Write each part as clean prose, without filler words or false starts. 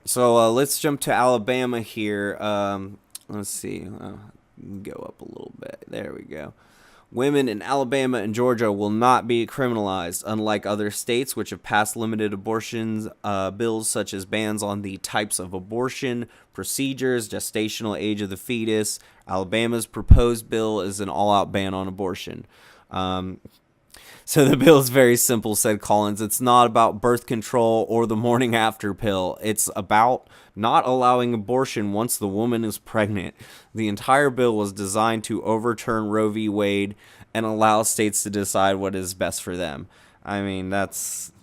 So let's jump to Alabama here. Let's see. Go up a little bit. There we go. Women in Alabama and Georgia will not be criminalized, unlike other states which have passed limited abortions bills, such as bans on the types of abortion, procedures, gestational age of the fetus. Alabama's proposed bill is an all out ban on abortion. Um, so the bill is very simple, said Collins. It's not about birth control or the morning after pill. It's about not allowing abortion once the woman is pregnant. The entire bill was designed to overturn Roe v. Wade and allow states to decide what is best for them. I mean, this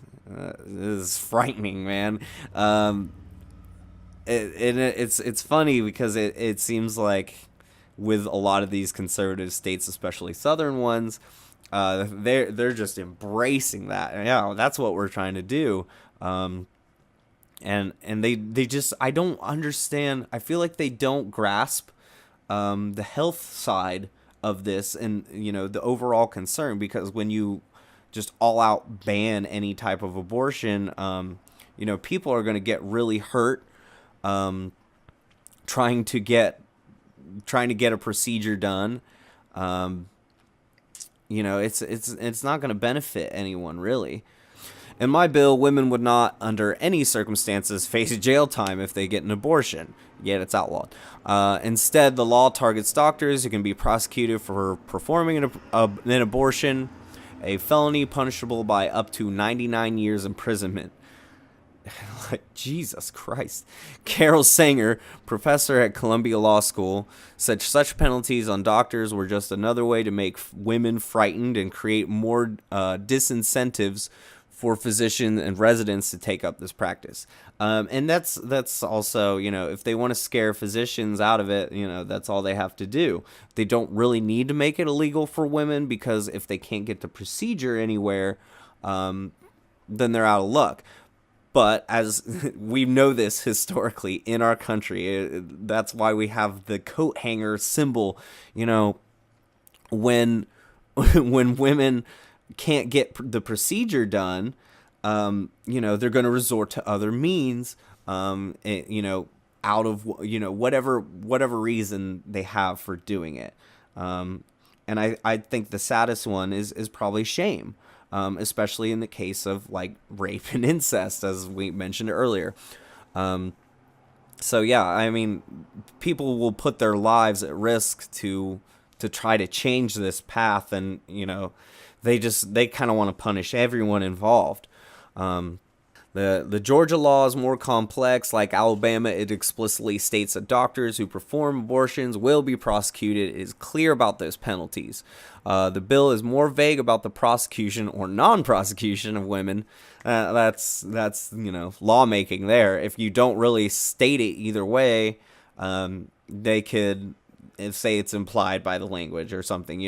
is frightening, man. It's funny because it seems like with a lot of these conservative states, especially southern ones, they're just embracing that. Yeah, that's what we're trying to do. And they just, I don't understand. I feel like they don't grasp the health side of this, and the overall concern, because when you just all out ban any type of abortion, people are going to get really hurt um, trying to get a procedure done. Um, it's not going to benefit anyone really. In my bill, women would not, under any circumstances, face jail time if they get an abortion, yet it's outlawed. Instead, the law targets doctors who can be prosecuted for performing an abortion, a felony punishable by up to 99 years imprisonment. Like, Jesus Christ. Carol Sanger, professor at Columbia Law School, said such penalties on doctors were just another way to make women frightened and create more disincentives for physicians and residents to take up this practice. And that's also, if they want to scare physicians out of it, that's all they have to do. They don't really need to make it illegal for women, because if they can't get the procedure anywhere, then they're out of luck. But as we know this historically in our country, that's why we have the coat hanger symbol. When when women can't get the procedure done, they're going to resort to other means, out of whatever reason they have for doing it. And I think the saddest one is probably shame, especially in the case of like rape and incest, as we mentioned earlier. So yeah, I mean, people will put their lives at risk to try to change this path, and they kind of want to punish everyone involved. The Georgia law is more complex. Like Alabama, it explicitly states that doctors who perform abortions will be prosecuted. It is clear about those penalties. The bill is more vague about the prosecution or non-prosecution of women. That's lawmaking there. If you don't really state it either way, they could say it's implied by the language or something.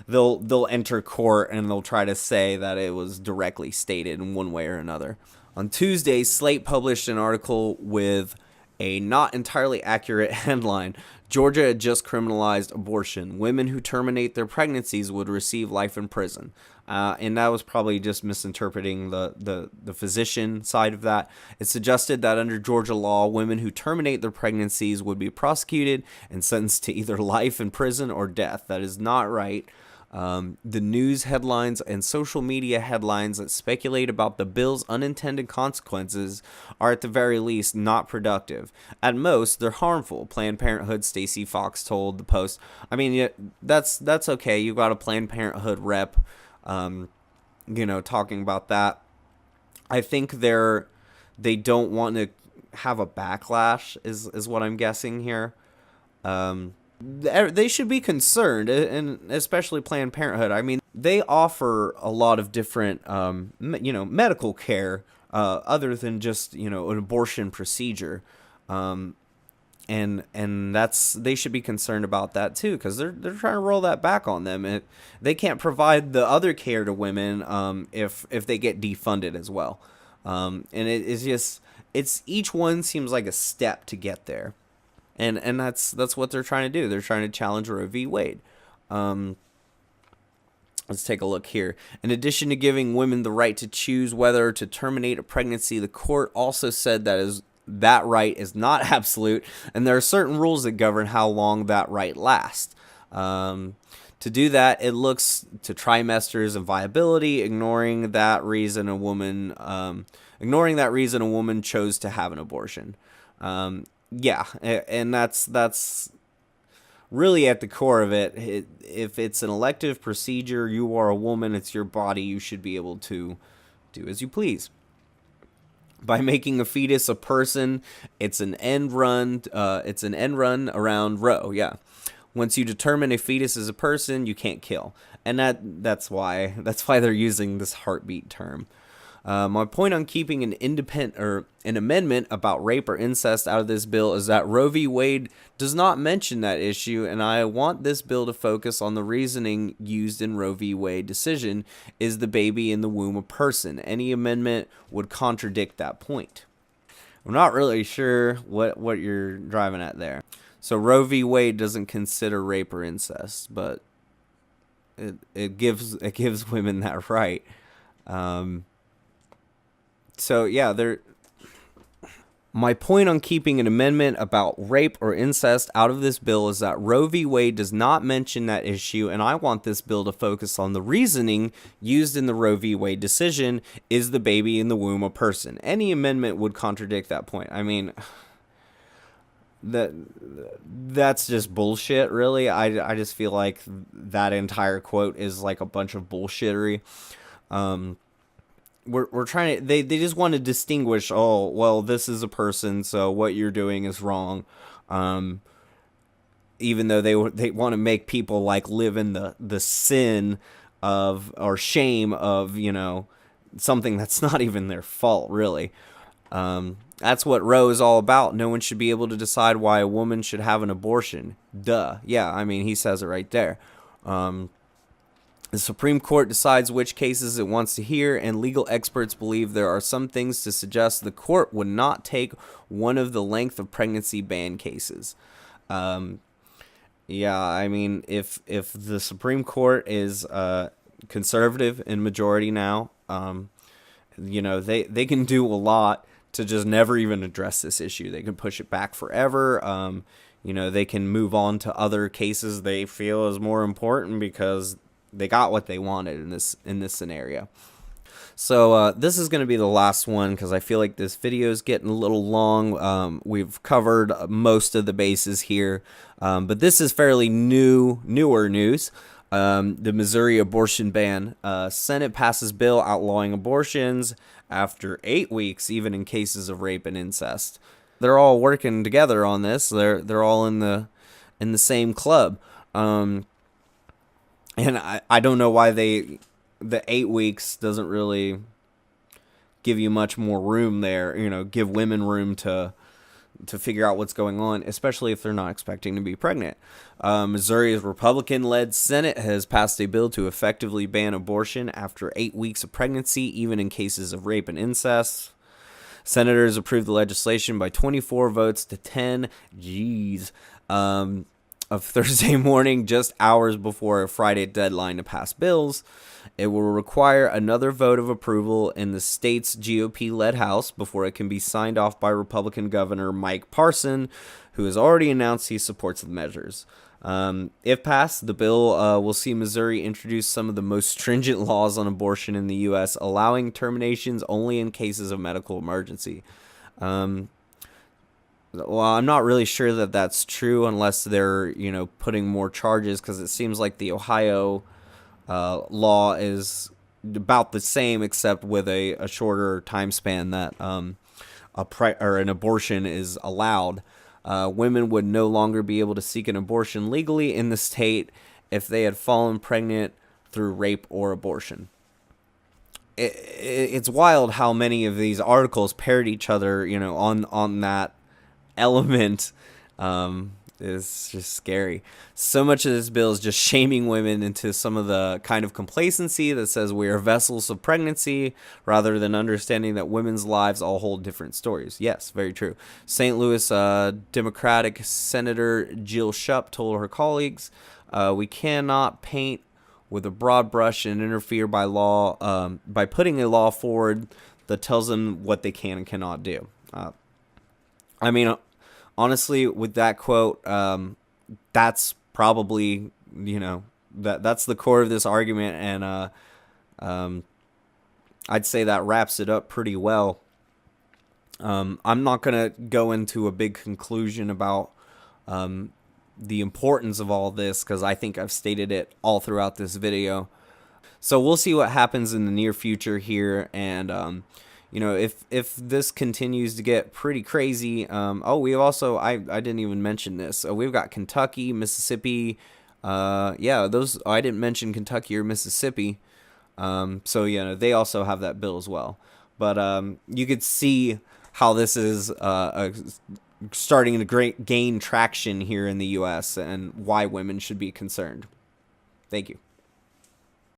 They'll enter court and they'll try to say that it was directly stated in one way or another. On Tuesday, Slate published an article with a not entirely accurate headline. Georgia had just criminalized abortion. Women who terminate their pregnancies would receive life in prison. And that was probably just misinterpreting the physician side of that. It suggested that under Georgia law, women who terminate their pregnancies would be prosecuted and sentenced to either life in prison or death. That is not right. The news headlines and social media headlines that speculate about the bill's unintended consequences are at the very least not productive. At most, they're harmful. Planned Parenthood Stacey Fox told the Post. I mean, yeah, that's okay. You got a Planned Parenthood rep, talking about that. I think they don't want to have a backlash, is what I'm guessing here. They should be concerned, and especially Planned Parenthood. I mean, they offer a lot of different, medical care, other than just, an abortion procedure. And they should be concerned about that too, because they're trying to roll that back on them. They can't provide the other care to women, if they get defunded as well. And it's each one seems like a step to get there. And that's what they're trying to do. They're trying to challenge Roe v. Wade. Let's take a look here. In addition to giving women the right to choose whether to terminate a pregnancy, the court also said that that right is not absolute, and there are certain rules that govern how long that right lasts. To do that, it looks to trimesters and viability, ignoring that reason a woman chose to have an abortion. Yeah, and that's really at the core of it. If it's an elective procedure, you are a woman, it's your body, you should be able to do as you please. By making a fetus a person, it's an end run. It's an end run around Roe. Yeah. Once you determine a fetus is a person, you can't kill, and that's why they're using this heartbeat term. My point on keeping an amendment about rape or incest out of this bill is that Roe v. Wade does not mention that issue, and I want this bill to focus on the reasoning used in Roe v. Wade decision: is the baby in the womb a person? Any amendment would contradict that point. I'm not really sure what you're driving at there. So Roe v. Wade doesn't consider rape or incest, but it gives women that right. So yeah, my point on keeping an amendment about rape or incest out of this bill is that Roe v. Wade does not mention that issue, and I want this bill to focus on the reasoning used in the Roe v. Wade decision: is the baby in the womb a person? Any amendment would contradict that point. I mean, that's just bullshit, really. I just feel like that entire quote is like a bunch of bullshittery. We're trying to, they just want to distinguish, oh, well, this is a person, so what you're doing is wrong. Even though they want to make people like live in the sin of, or shame of, something that's not even their fault, really. That's what Roe is all about. No one should be able to decide why a woman should have an abortion. Duh. Yeah, I mean, he says it right there. The Supreme Court decides which cases it wants to hear, and legal experts believe there are some things to suggest the court would not take one of the length of pregnancy ban cases. Yeah, I mean, if the Supreme Court is conservative in majority now, they can do a lot to just never even address this issue. They can push it back forever. They can move on to other cases they feel is more important because they got what they wanted in this scenario. So this is going to be the last one because I feel like this video is getting a little long. We've covered most of the bases here, but this is fairly newer news. The Missouri abortion ban. Senate passes bill outlawing abortions after 8 weeks, even in cases of rape and incest. They're all working together on this. They're all in the same club. And I don't know why the 8 weeks doesn't really give you much more room there, give women room to figure out what's going on, especially if they're not expecting to be pregnant. Missouri's Republican-led Senate has passed a bill to effectively ban abortion after 8 weeks of pregnancy, even in cases of rape and incest. Senators approved the legislation by 24 votes to 10. Jeez. Of Thursday morning, just hours before a Friday deadline to pass bills. It will require another vote of approval in the state's GOP-led House before it can be signed off by Republican Governor Mike Parson, who has already announced he supports the measures. If passed, the bill will see Missouri introduce some of the most stringent laws on abortion in the U.S., allowing terminations only in cases of medical emergency. Well, I'm not really sure that that's true unless they're, putting more charges, because it seems like the Ohio law is about the same, except with a shorter time span that an abortion is allowed. Women would no longer be able to seek an abortion legally in the state if they had fallen pregnant through rape or abortion. It's wild how many of these articles parrot each other, on that element. Is just scary. So much of this bill is just shaming women into some of the kind of complacency that says we are vessels of pregnancy, rather than understanding that women's lives all hold different stories. Yes, very true. St. Louis Democratic Senator Jill Shupp told her colleagues, we cannot paint with a broad brush and interfere by law by putting a law forward that tells them what they can and cannot do. I mean, honestly, with that quote, that's probably, that's the core of this argument, and um, I'd say that wraps it up pretty well. I'm not gonna go into a big conclusion about the importance of all this, because I think I've stated it all throughout this video. So we'll see what happens in the near future here, and if this continues to get pretty crazy. We also, I didn't even mention this. We've got Kentucky, Mississippi. Those, I didn't mention Kentucky or Mississippi. They also have that bill as well. But you could see how this is starting to gain traction here in the U.S. and why women should be concerned. Thank you.